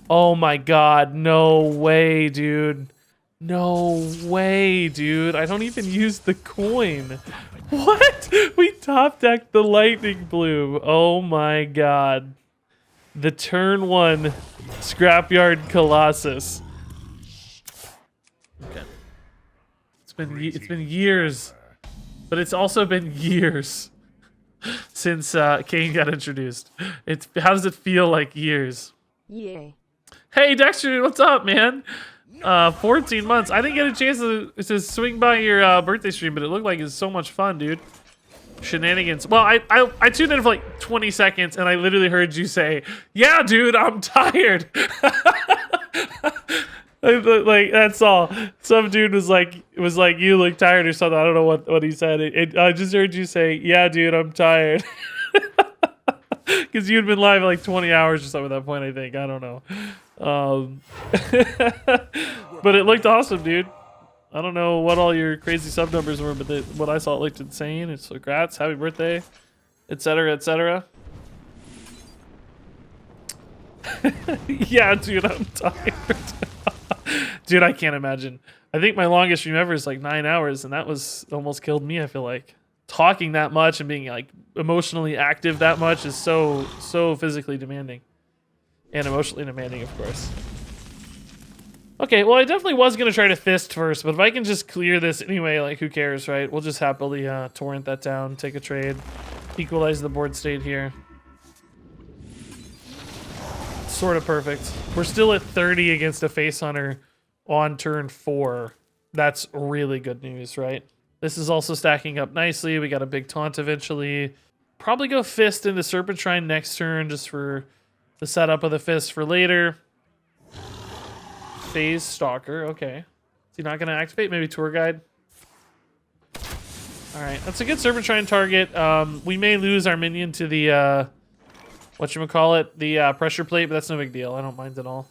Oh my god, no way, dude. No way, dude. I don't even use the coin. What? We top decked the Lightning Bloom. Oh my god. The turn 1 Scrapyard Colossus. Okay. It's been years. But it's also been years since Kane got introduced. How does it feel like years? Yay. Hey Dexter, what's up, man? 14 months. I didn't get a chance to swing by your birthday stream, but it looked like it was so much fun, dude. Shenanigans. Well, I tuned in for like 20 seconds, and I literally heard you say, "Yeah, dude, I'm tired." Like that's all. Some dude was like, "You look tired" or something. I don't know what he said. I just heard you say, "Yeah, dude, I'm tired." Because you'd been live like 20 hours or something at that point, I think. I don't know. But it looked awesome, dude. I don't know what all your crazy sub numbers were, but what I saw, it looked insane. It's congrats, happy birthday, etc., etc. Yeah, dude, I'm tired. Dude, I can't imagine. I think my longest stream ever is like 9 hours, and that was almost killed me, I feel like. Talking that much and being like emotionally active that much is so physically demanding. And emotionally demanding, of course. Okay, well, I definitely was going to try to fist first, but if I can just clear this anyway, like, who cares, right? We'll just happily torrent that down, take a trade, equalize the board state here. Sort of perfect. We're still at 30 against a face hunter on turn 4. That's really good news, right? This is also stacking up nicely. We got a big taunt eventually. Probably go fist into Serpentine next turn just for the setup of the fist for later. Phase Stalker, okay. Is he not going to activate? Maybe Tour Guide? Alright, that's a good Serpentine target. We may lose our minion to the, whatchamacallit, the pressure plate, but that's no big deal. I don't mind at all.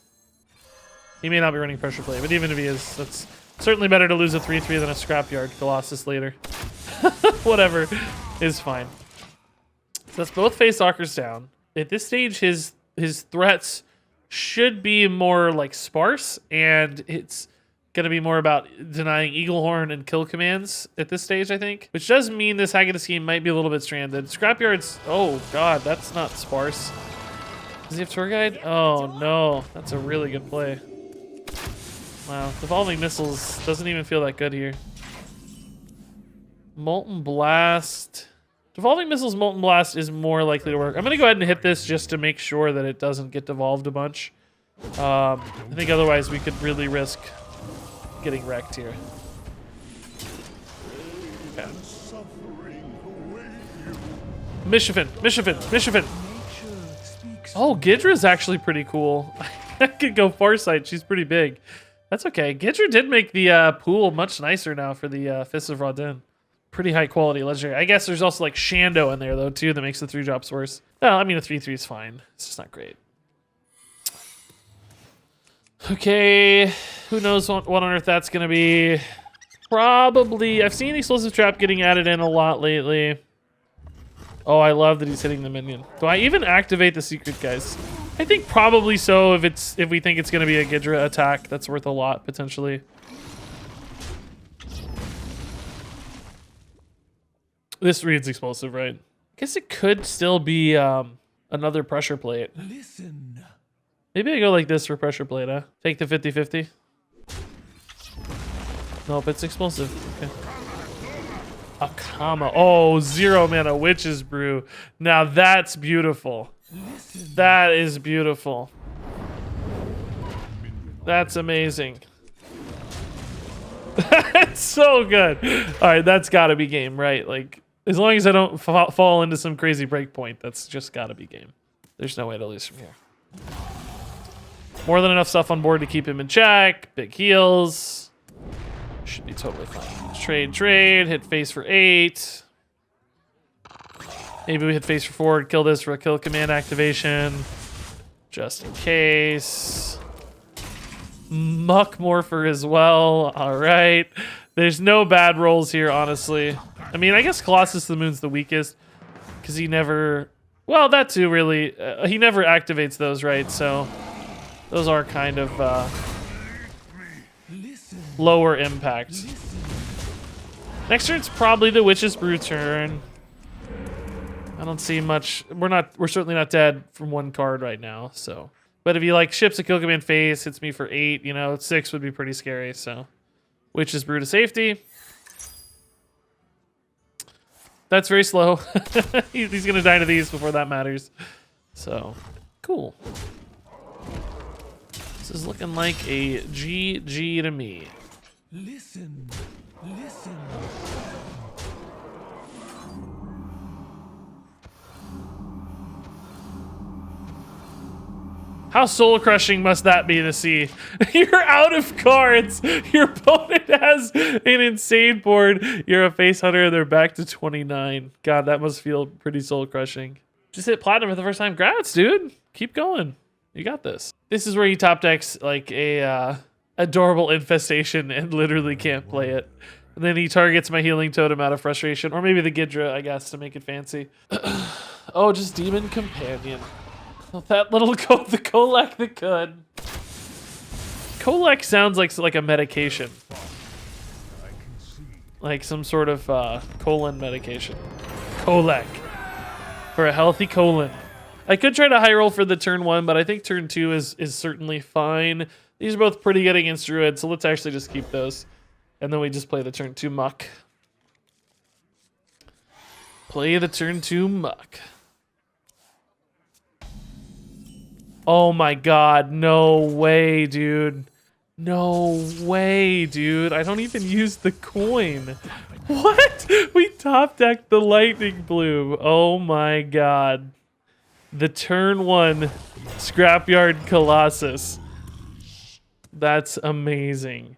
He may not be running pressure plate, but even if he is, that's certainly better to lose a 3-3 than a Scrapyard Colossus later. Whatever is fine. So that's both Phase Stalkers down. At this stage, his threats should be more like sparse, and it's gonna be more about denying Eaglehorn and kill commands at this stage, I think. Which does mean this Haggadah scheme might be a little bit stranded. Scrapyard's, oh god, that's not sparse. Does he have Tour Guide? Oh no, that's a really good play. Wow, Devolving Missiles doesn't even feel that good here. Molten Blast. Devolving Missiles Molten Blast is more likely to work. I'm going to go ahead and hit this just to make sure that it doesn't get devolved a bunch. I think otherwise we could really risk getting wrecked here. Okay. Mishafin. Oh, Gidra's actually pretty cool. I could go Farsight. She's pretty big. That's okay. Gidra did make the pool much nicer now for the Fists of Rodin. Pretty high quality legendary. I guess there's also like Shando in there though too that makes the 3-drops worse. Well, I mean a 3-3 is fine. It's just not great. Okay, who knows what on earth that's gonna be? Probably. I've seen Explosive Trap getting added in a lot lately. Oh, I love that he's hitting the minion. Do I even activate the secret, guys? I think probably so if we think it's gonna be a Gidra attack. That's worth a lot potentially. This reads explosive, right? I guess it could still be another pressure plate. Listen. Maybe I go like this for pressure plate, huh? Take the 50-50. Nope, it's explosive. Okay. Akama. Oh, 0 mana Witch's Brew. Now that's beautiful. Listen. That is beautiful. That's amazing. That's so good. All right, that's got to be game, right? Like, as long as I don't fall into some crazy breakpoint, that's just got to be game. There's no way to lose from here. More than enough stuff on board to keep him in check. Big heals. Should be totally fine. Trade. Hit face for 8. Maybe we hit face for 4. Kill this for a kill command activation. Just in case. Muckmorpher as well. All right. There's no bad rolls here, honestly. I mean, I guess Colossus of the Moon's the weakest because he never... Well, that too, really. He never activates those, right? So Those are kind of lower impact. Next turn, it's probably the Witch's Brew turn. I don't see much. We're certainly not dead from one card right now, so. But if he like ships a Kill Command face, hits me for 8, you know, 6 would be pretty scary, so. Witch's Brew to safety. That's very slow. He's gonna die to these before that matters. So, cool. This is looking like a GG to me. Listen. How soul-crushing must that be to see? You're out of cards. Your opponent has an insane board. You're a face hunter and they're back to 29. God, that must feel pretty soul-crushing. Just hit platinum for the first time. Grats, dude. Keep going. You got this. This is where he top decks like a adorable infestation and literally can't play it. And then he targets my healing totem out of frustration. Or maybe the Gidra, I guess, to make it fancy. Oh, just Demon Companion. That little the Kolek that could. Kolek sounds like a medication. Like some sort of colon medication. Kolek. For a healthy colon. I could try to high roll for the turn 1, but I think turn 2 is certainly fine. These are both pretty good against Druid, so let's actually just keep those. And then we just play the turn 2 Muck. Play the turn 2 Muck. Oh my god, no way, dude. No way, dude. I don't even use the coin. What? We top decked the Lightning Bloom. Oh my god. The turn 1 Scrapyard Colossus. That's amazing.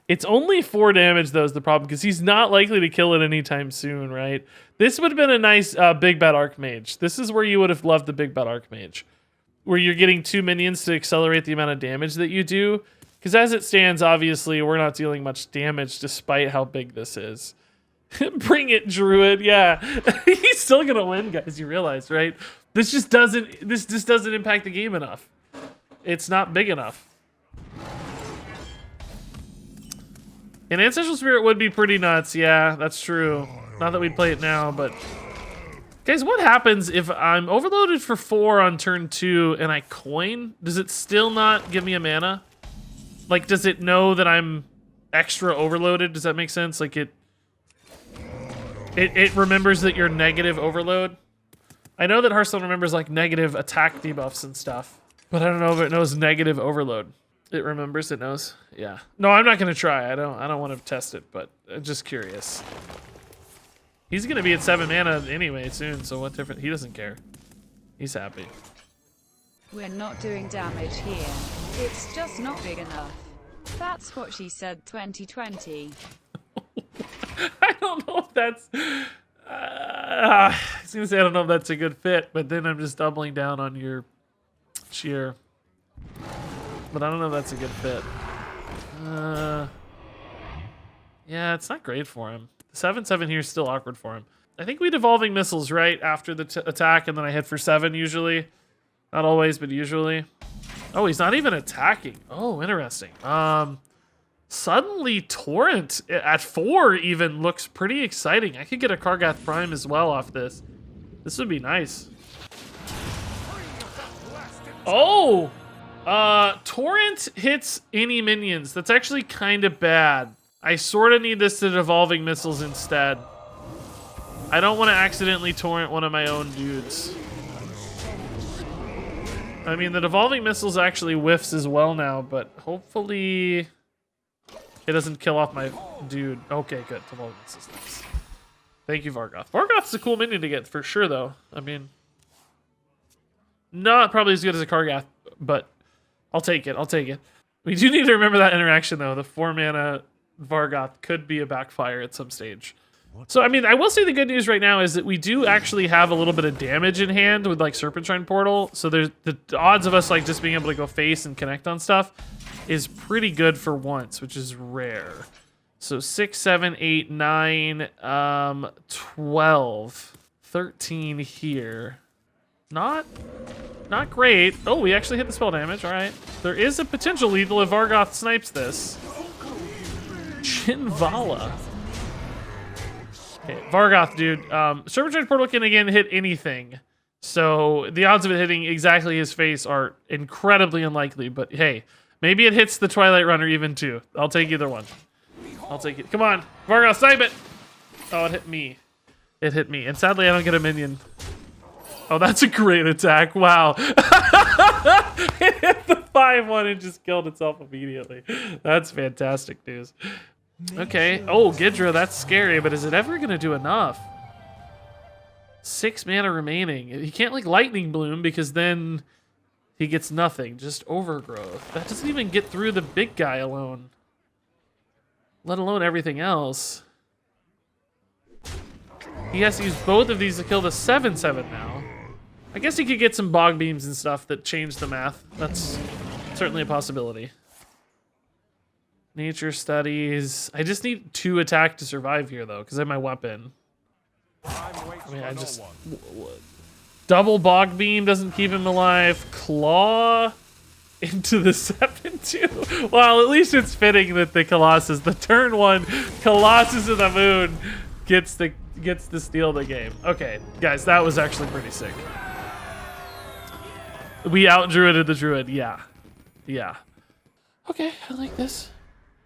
It's only 4 damage, though, is the problem, because he's not likely to kill it anytime soon, right? This would have been a nice Big Bad Archmage. This is where you would have loved the Big Bad Archmage, where you're getting 2 minions to accelerate the amount of damage that you do. Because as it stands, obviously, we're not dealing much damage despite how big this is. Bring it, Druid. Yeah. He's still going to win, guys. You realize, right? This just doesn't impact the game enough. It's not big enough. An Ancestral Spirit would be pretty nuts. Yeah, that's true. Not that we'd play it now, but... Guys, what happens if I'm overloaded for 4 on turn 2 and I coin? Does it still not give me a mana? Like, does it know that I'm extra overloaded? Does that make sense? Like, it remembers that you're negative overload? I know that Hearthstone remembers, like, negative attack debuffs and stuff. But I don't know if it knows negative overload. It remembers, it knows? Yeah. No, I'm not going to try. I don't want to test it, but I'm just curious. He's going to be at 7 mana anyway soon, so what different? He doesn't care. He's happy. We're not doing damage here. It's just not big enough. That's what she said 2020. I don't know if that's... I was going to say I don't know if that's a good fit, but then I'm just doubling down on your cheer. But I don't know if that's a good fit. Yeah, it's not great for him. 7/7 here is still awkward for him. I think we Devolving Missiles right after the attack, and then I hit for 7 usually. Not always, but usually. Oh, he's not even attacking. Oh, interesting. Suddenly Torrent at 4 even looks pretty exciting. I could get a Kargath Prime as well off this. This would be nice. Oh! Torrent hits any minions. That's actually kind of bad. I sort of need this to Devolving Missiles instead. I don't want to accidentally Torrent one of my own dudes. I mean, the Devolving Missiles actually whiffs as well now, but hopefully it doesn't kill off my dude. Okay, good. Devolving Missiles. Nice. Thank you, Vargoth. Vargoth's a cool minion to get for sure, though. I mean, not probably as good as a Kargath, but I'll take it. I'll take it. We do need to remember that interaction, though. The 4-mana Vargoth could be a backfire at some stage. So, I mean, I will say the good news right now is that we do actually have a little bit of damage in hand with, like, Serpentine Portal. So there's the odds of us, like, just being able to go face and connect on stuff is pretty good for once, which is rare. So 6, 7, 8, 9, 12, 13 here. Not great. Oh, we actually hit the spell damage. All right. There is a potential lethal if Vargoth snipes this. Chinvala. Okay, Vargoth, dude. Serpentine Portal can again hit anything. So the odds of it hitting exactly his face are incredibly unlikely. But hey, maybe it hits the Twilight Runner even too. I'll take either one. I'll take it. Come on, Vargoth, snipe it. Oh, it hit me. It hit me. And sadly, I don't get a minion. Oh, that's a great attack. Wow. It hit the 5-1 and just killed itself immediately. That's fantastic news. Okay. Oh, Gidra, that's scary, but is it ever going to do enough? 6 mana remaining. He can't, like, Lightning Bloom because then he gets nothing. Just Overgrowth. That doesn't even get through the big guy alone. Let alone everything else. He has to use both of these to kill the 7/7 now. I guess he could get some bog beams and stuff that change the math. That's certainly a possibility. Nature studies. I just need 2 attack to survive here, though, because I have my weapon. I mean, I just... Double bog beam doesn't keep him alive. Claw into the 7/2. Well, at least it's fitting that the Colossus, the turn 1 Colossus of the Moon, gets to steal the game. Okay, guys, that was actually pretty sick. We out-druided the druid, yeah. Yeah. Okay, I like this.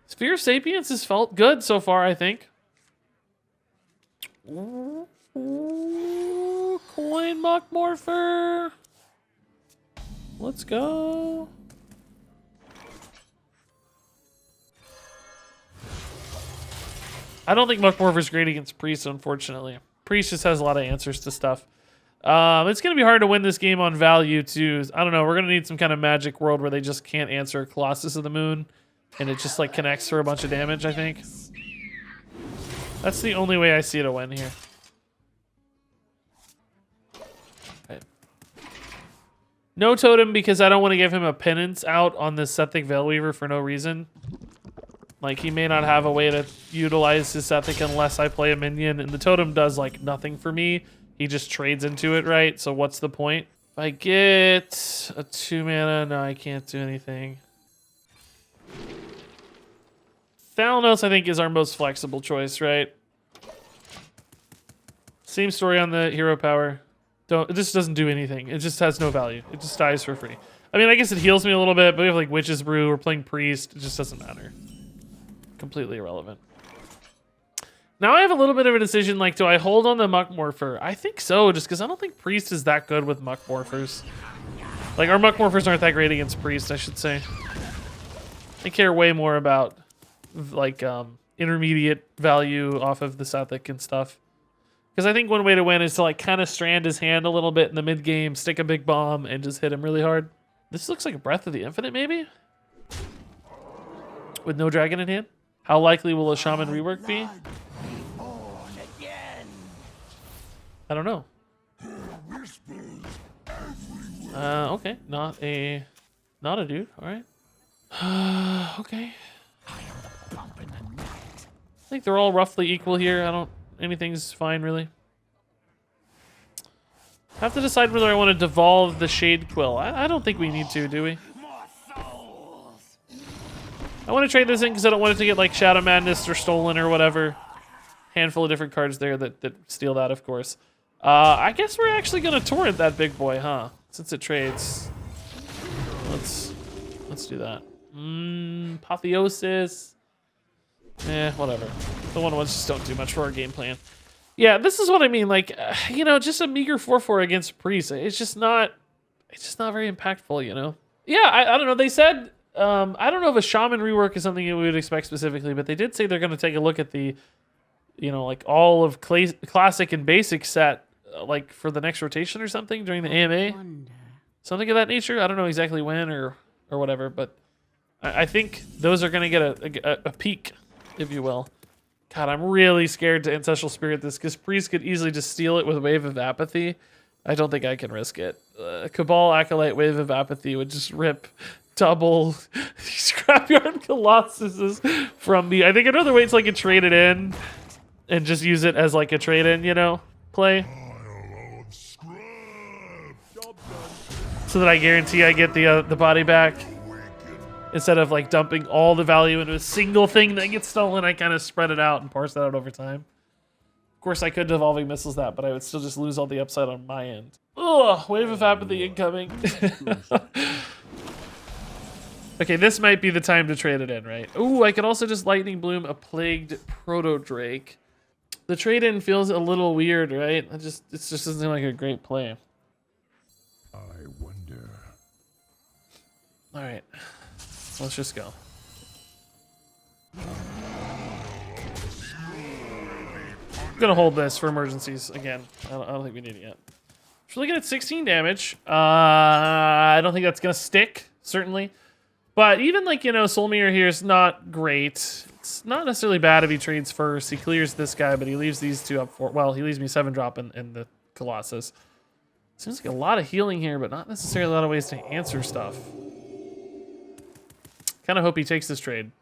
Sphere of Sapience has felt good so far, I think. Ooh, coin Muckmorpher. Let's go. I don't think Muckmorpher's great against Priest, unfortunately. Priest just has a lot of answers to stuff. It's going to be hard to win this game on value, too. I don't know. We're going to need some kind of magic world where they just can't answer Colossus of the Moon, and it just, like, connects for a bunch of damage, I think. That's the only way I see it a win here. Okay. No totem because I don't want to give him a penance out on this Sethic Veilweaver for no reason. Like, he may not have a way to utilize his Sethic unless I play a minion, and the totem does, like, nothing for me. He just trades into it, right? So what's the point? If I get a 2 mana, no, I can't do anything. Thalanos, I think, is our most flexible choice, right? Same story on the hero power. It just doesn't do anything. It just has no value. It just dies for free. I mean, I guess it heals me a little bit, but we have like Witch's Brew, we're playing Priest. It just doesn't matter. Completely irrelevant. Now I have a little bit of a decision, like, do I hold on the Muckmorpher? I think so, just because I don't think Priest is that good with Muckmorphers. Like, our Muckmorphers aren't that great against Priest, I should say. I care way more about, like, intermediate value off of the Sethic and stuff. Because I think one way to win is to, like, kind of strand his hand a little bit in the mid-game, stick a big bomb, and just hit him really hard. This looks like a Breath of the Infinite, maybe? With no dragon in hand? How likely will a Shaman rework be? I don't know. Okay, not a dude. All right. Okay. I think they're all roughly equal here. Anything's fine really. Have to decide whether I want to devolve the Shade Quill. I don't think we need to, do we? I want to trade this in because I don't want it to get like Shadow Madness or stolen or whatever. Handful of different cards there that steal that, of course. I guess we're actually gonna torrent that big boy, huh? Since it trades. Let's do that. Apotheosis. Whatever. The ones just don't do much for our game plan. Yeah, this is what I mean. Like, you know, just a meager 4/4 against Priest. It's just not very impactful, you know? Yeah, I don't know. They said, I don't know if a Shaman rework is something that we would expect specifically, but they did say they're going to take a look at the, you know, like all of Classic and Basic set, like for the next rotation or something during the AMA. Something of that nature. I don't know exactly when or whatever, but I think those are going to get a peek, if you will. God, I'm really scared to Ancestral Spirit this, because Priest could easily just steal it with Wave of Apathy. I don't think I can risk it. Cabal, Acolyte, Wave of Apathy would just rip double Scrapyard Colossuses from me. I think I'd rather wait till I can trade it in and just use it as like a trade-in, you know, play. so that I guarantee I get the body back. Instead of like dumping all the value into a single thing that gets stolen, I kind of spread it out and parse that out over time. Of course, I could Devolving Missiles that, but I would still just lose all the upside on my end. Ugh, wave of apathy incoming. Okay, this might be the time to trade it in, right? Ooh, I could also just Lightning Bloom a Plagued Proto-Drake. The trade-in feels a little weird, right? It just doesn't seem like a great play. I wonder. All right. Let's just go. I'm gonna hold this for emergencies again. I don't think we need it yet. We're looking at 16 damage. I don't think that's gonna stick, certainly. But even like, you know, Soul Mirror here is not great. It's not necessarily bad if he trades first. He clears this guy, but he leaves these two up for, well, he leaves me 7-drop in the Colossus. Seems like a lot of healing here, but not necessarily a lot of ways to answer stuff. Kind of hope he takes this trade.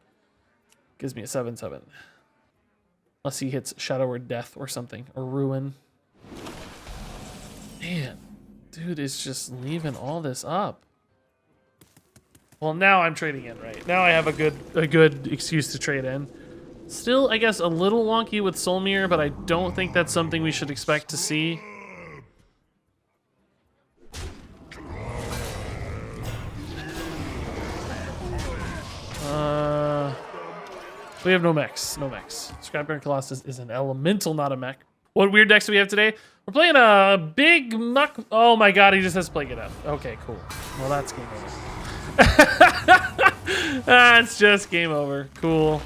Gives me a 7/7. Unless he hits Shadow or Death or something. Or Ruin. Man. Dude is just leaving all this up. Well, now I'm trading in, right? Now I have a good excuse to trade in. Still, I guess, a little wonky with Soul Mirror, but I don't think that's something we should expect to see. We have no mechs. No mechs. Scrapbear Colossus is an elemental, not a mech. What weird decks do we have today? We're playing a big muck. Oh my god, he just has Plague of Death. Okay, cool. Well, that's game over. That's just game over. Cool.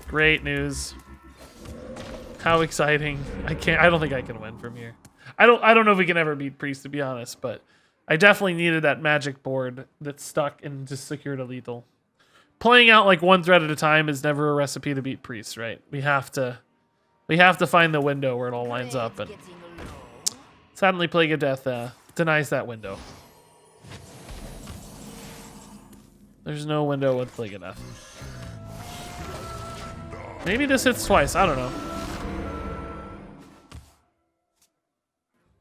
Great news. How exciting. I don't think I can win from here. I don't know if we can ever beat Priest, to be honest, but I definitely needed that magic board that stuck and just secured a lethal. Playing out like one threat at a time is never a recipe to beat Priest, right? We have to find the window where it all lines up, and sadly Plague of Death denies that window. There's no window with Plague of Death. Maybe this hits twice, I don't know.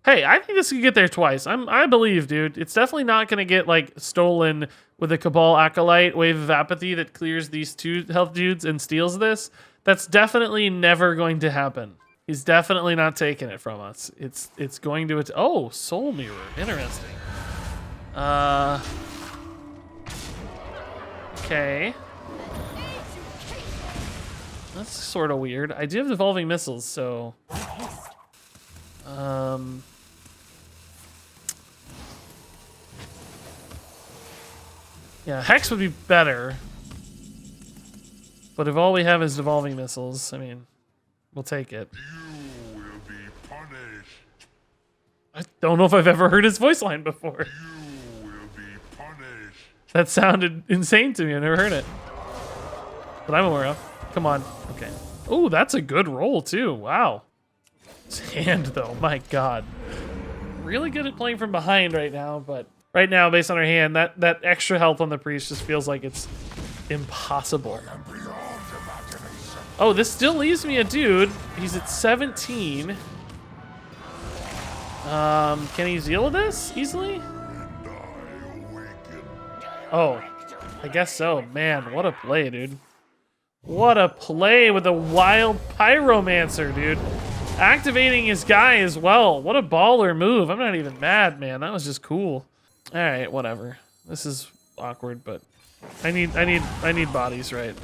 Hey, I think this could get there twice. I believe, dude. It's definitely not gonna get like stolen with a Cabal Acolyte Wave of Apathy that clears these 2 health dudes and steals this. That's definitely never going to happen. He's definitely not taking it from us. It's going to oh, Soul Mirror. Interesting. Okay. That's sort of weird. I do have Devolving Missiles, so yeah, Hex would be better. But if all we have is Devolving Missiles, I mean, we'll take it. You will be punished. I don't know if I've ever heard his voice line before. You will be punished. That sounded insane to me. I never heard it. But I'm aware of. Come on. Okay. Oh, that's a good roll, too. Wow. His hand, though. My God. Really good at playing from behind right now, but right now, based on our hand, that extra health on the Priest just feels like it's impossible. Oh, this still leaves me a dude. He's at 17. Can he deal with this easily? Oh, I guess so. Man, what a play, dude. What a play with a wild Pyromancer, dude. Activating his guy as well. What a baller move. I'm not even mad, man. That was just cool. All right, whatever. This is awkward, but I need bodies, right?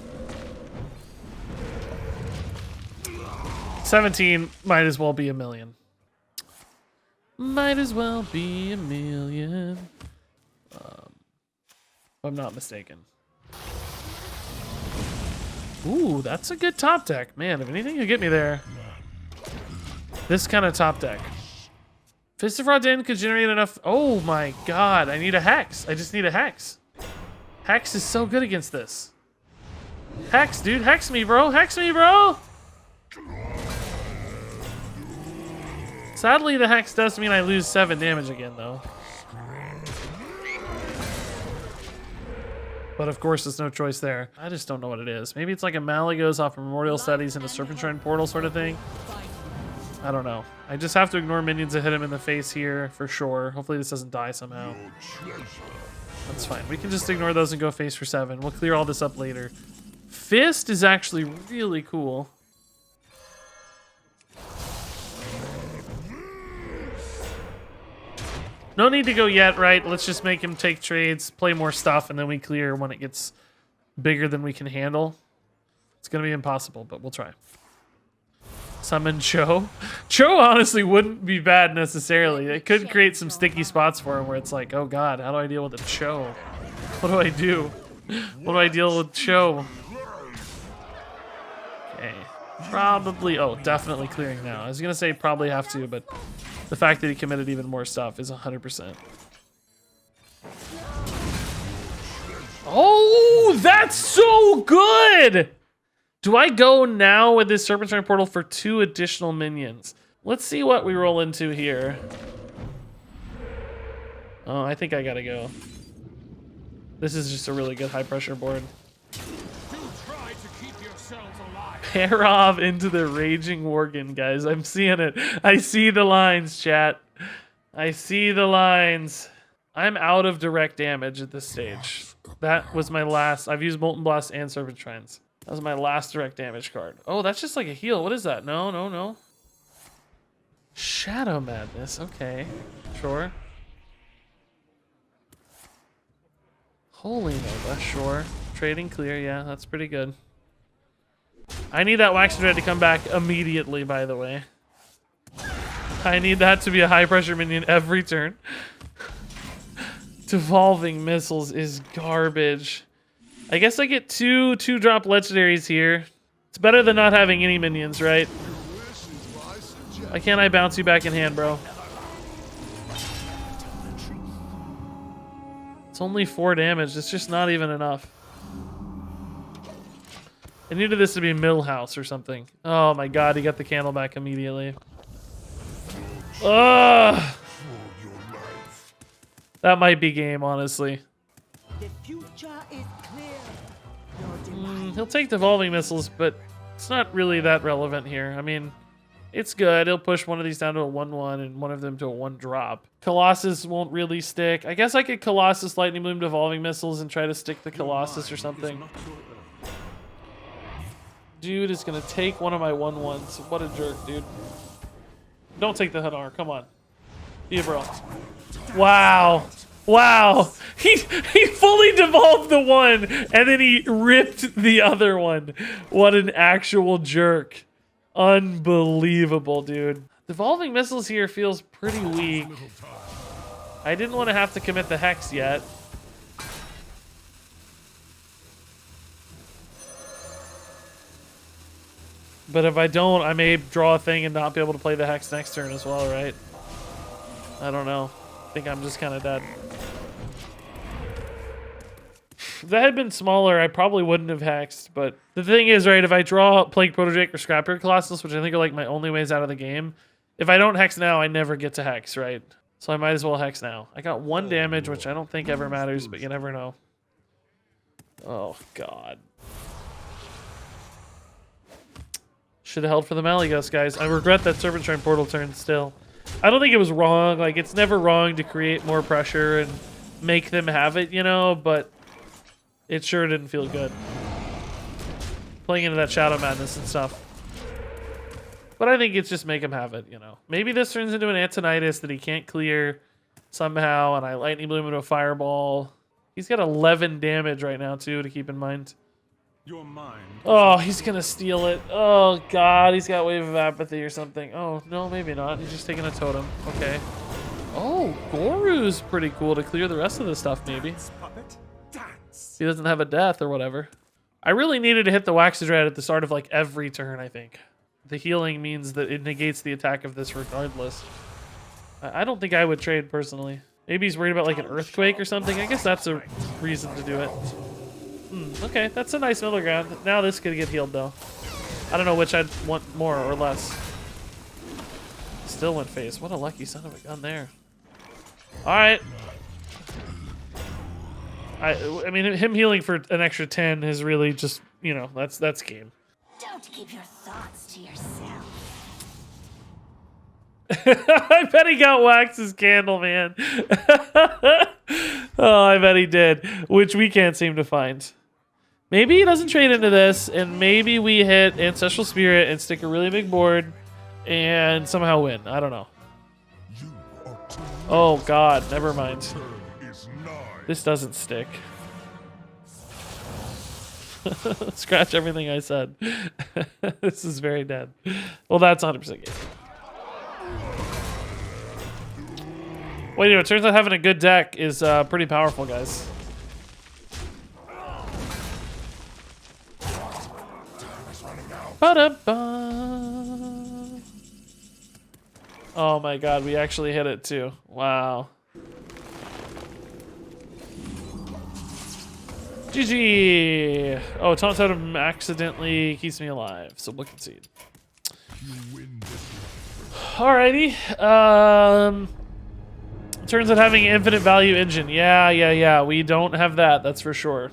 17 might as well be a million. Might as well be a million. If I'm not mistaken. Ooh, that's a good top deck. Man, if anything could get me there. This kind of top deck. Fist of Rodin could generate enough. Oh my god, I need a Hex. I just need a Hex. Hex is so good against this. Hex, dude. Hex me, bro. Hex me, bro. Sadly, the Hex does mean I lose 7 damage again, though. But of course, there's no choice there. I just don't know what it is. Maybe it's like a Malagos off Memorial Studies and a Serpent Shrine Portal sort of thing. I don't know. I just have to ignore minions that hit him in the face here for sure. Hopefully this doesn't die somehow. That's fine. We can just ignore those and go face for 7. We'll clear all this up later. Fist is actually really cool. No need to go yet, right? Let's just make him take trades, play more stuff, and then we clear when it gets bigger than we can handle. It's going to be impossible, but we'll try. Summon Cho. Cho honestly wouldn't be bad necessarily. It could create some sticky spots for him where it's like, oh god, how do I deal with a Cho? What do I do? What do I deal with Cho? Okay. Probably, oh, definitely clearing now. I was going to say probably have to, but the fact that he committed even more stuff is 100%. Oh, that's so good! Do I go now with this Serpentine Portal for 2 additional minions? Let's see what we roll into here. Oh, I think I gotta go. This is just a really good high pressure board. Pair off into the Raging Worgen, guys. I'm seeing it. I see the lines, chat. I see the lines. I'm out of direct damage at this stage. That was my last. I've used Molten Blast and Serpent Shrines. That was my last direct damage card. Oh, that's just like a heal. What is that? No, no, no. Shadow Madness. Okay. Sure. Holy Nova. Sure. Trading clear. Yeah, that's pretty good. I need that Wax Dread to come back immediately, by the way. I need that to be a high pressure minion every turn. Devolving Missiles is garbage. I guess I get 2 2-drop legendaries here. It's better than not having any minions, right? Why can't I bounce you back in hand, bro? It's only 4 damage. It's just not even enough. I needed this to be Millhouse or something. Oh my god, he got the candle back immediately. Ugh! That might be game, honestly. The future is clear. He'll take Devolving Missiles, but it's not really that relevant here. I mean, it's good. He'll push one of these down to a 1-1 and one of them to a 1-drop. Colossus won't really stick. I guess I could Colossus Lightning Bloom Devolving Missiles and try to stick the Colossus or something. Dude is gonna take one of my 1-1s. What a jerk, dude. Don't take the Hadar, come on. Be a bro. Wow. Wow. He fully devolved the one and then he ripped the other one. What an actual jerk. Unbelievable, dude. Devolving Missiles here feels pretty weak. I didn't want to have to commit the Hex yet. But if I don't, I may draw a thing and not be able to play the Hex next turn as well, right? I don't know. I think I'm just kind of dead. If that had been smaller, I probably wouldn't have hexed. But the thing is, right, if I draw Plague Protodrake or Scrapyard Colossus, which I think are like my only ways out of the game, if I don't hex now, I never get to hex, right? So I might as well hex now. I got 1 damage, which I don't think ever matters, but you never know. Oh, God. Should have held for the Malygos, guys. I regret that Serpent Shrine Portal turn still. I don't think it was wrong. Like, it's never wrong to create more pressure and make them have it, you know, but it sure didn't feel good. Playing into that Shadow Madness and stuff. But I think it's just make him have it, you know. Maybe this turns into an Antonitis that he can't clear somehow, and I Lightning Bloom into a Fireball. He's got 11 damage right now, too, to keep in mind. Your mind. Oh, he's gonna steal it. Oh, God, he's got Wave of Apathy or something. Oh, no, maybe not. He's just taking a totem. Okay. Oh, Goru's pretty cool to clear the rest of the stuff, maybe. He doesn't have a death or whatever. I really needed to hit the Waxadread at the start of, like, every turn, I think. The healing means that it negates the attack of this regardless. I don't think I would trade, personally. Maybe he's worried about, like, an Earthquake or something. I guess that's a reason to do it. Okay, that's a nice middle ground. Now this could get healed, though. I don't know which I'd want more or less. Still went face. What a lucky son of a gun there. Alright. I mean, him healing for an extra 10 is really just, you know, that's game. Don't keep your thoughts to yourself. I bet he got Wax's candle, man. Oh, I bet he did, which we can't seem to find. Maybe he doesn't trade into this, and maybe we hit Ancestral Spirit and stick a really big board and somehow win. I don't know. Oh, God. Never mind. This doesn't stick. Scratch everything I said. This is very dead. Well, that's 100% game. Well, you know, it turns out having a good deck is pretty powerful, guys. Ba-da-ba. Oh my god, we actually hit it too. Wow. GG! Oh, Taunt Totem accidentally keeps me alive, so look and see. Alrighty. Turns out having an infinite value engine. Yeah. We don't have that, that's for sure.